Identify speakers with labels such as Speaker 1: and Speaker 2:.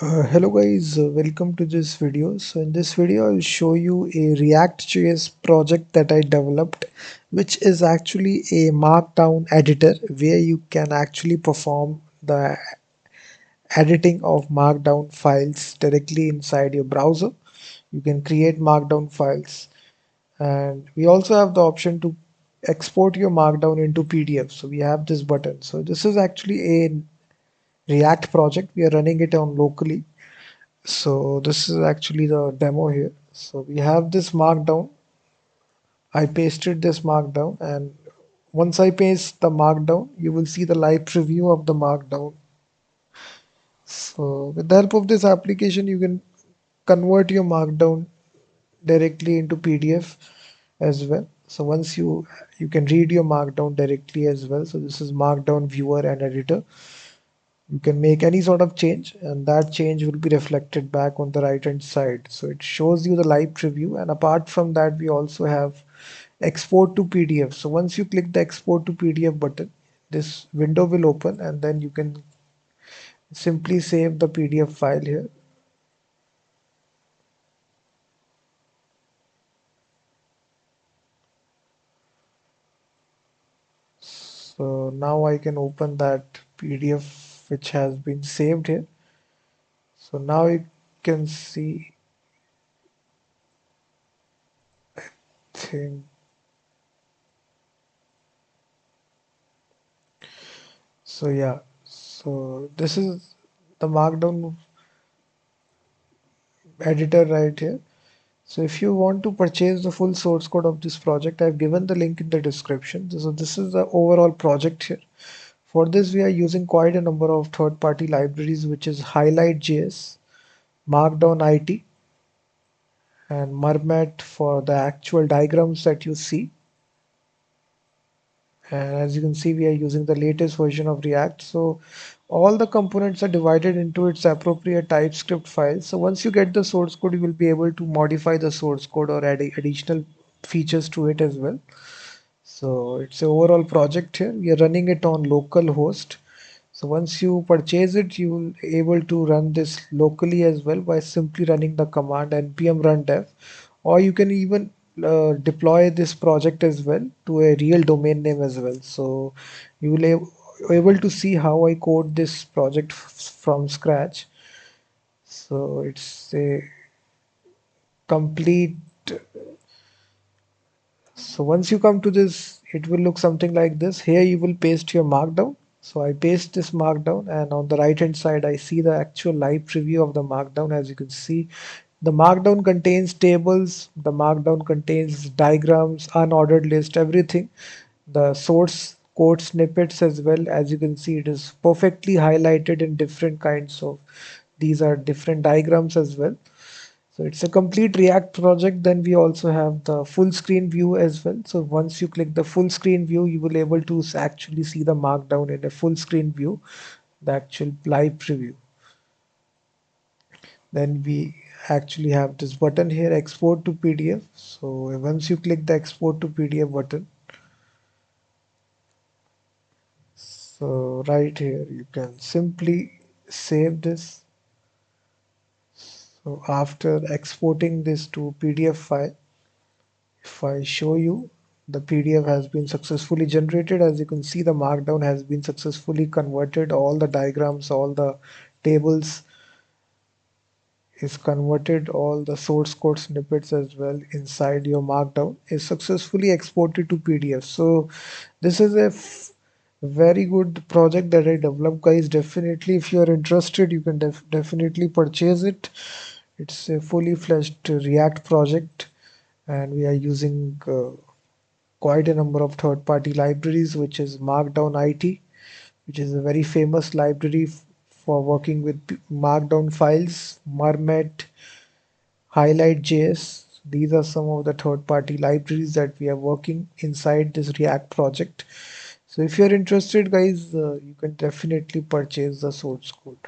Speaker 1: Hello guys, welcome to this video. So in this video I'll show you a React.js project that I developed, which is actually a markdown editor where you can actually perform the editing of markdown files directly inside your browser. You can create markdown files, and we also have the option to export your markdown into PDF. So we have this button. So this is actually a React project. We are running it on locally. So this is actually the demo here. So we have this markdown. I pasted this markdown, and once I paste the markdown, you will see the live preview of the markdown. So with the help of this application, you can convert your markdown directly into PDF as well. So once you can read your markdown directly as well. So this is markdown viewer and editor. You can make any sort of change, and that change will be reflected back on the right hand side. So it shows you the live preview, and apart from that we also have export to PDF. So once you click the export to PDF button, this window will open, and then you can simply save the PDF file here. So now I can open that PDF which has been saved here. So now you can see thing. So yeah, so this is the markdown editor right here. So if you want to purchase the full source code of this project, I've given the link in the description. So this is the overall project here. For this, we are using quite a number of third-party libraries, which is Highlight.js, markdown-it, and Mermat for the actual diagrams that you see. And as you can see, we are using the latest version of React. So all the components are divided into its appropriate TypeScript files. So once you get the source code, you will be able to modify the source code or add additional features to it as well. So it's an overall project here. We are running it on local host. So once you purchase it, you will be able to run this locally as well by simply running the command npm run dev, or you can even deploy this project as well to a real domain name as well. So you will able to see how I code this project from scratch. So it's a complete. So once you come to this, it will look something like this. Here you will paste your markdown. So I paste this markdown, and on the right hand side I see the actual live preview of the markdown. As you can see, the markdown contains tables, the markdown contains diagrams, unordered list, everything. The source code snippets as well. As you can see, it is perfectly highlighted in different kinds of, these are different diagrams as well. So it's a complete React project. Then we also have the full screen view as well. So once you click the full screen view, you will able to actually see the markdown in a full screen view, the actual live preview. Then we actually have this button here, export to PDF. So once you click the export to PDF button, so right here you can simply save this. So after exporting this to PDF file, if I show you, the PDF has been successfully generated. As you can see, the markdown has been successfully converted. All the diagrams, all the tables is converted. All the source code snippets as well inside your markdown is successfully exported to PDF. So this is a very good project that I developed, guys. Definitely, if you are interested, you can definitely purchase it. It's a fully fledged React project, and we are using quite a number of third-party libraries, which is markdown-it, which is a very famous library for working with markdown files, Mermat, Highlight.js. These are some of the third-party libraries that we are working inside this React project. So if you're interested, guys, you can definitely purchase the source code.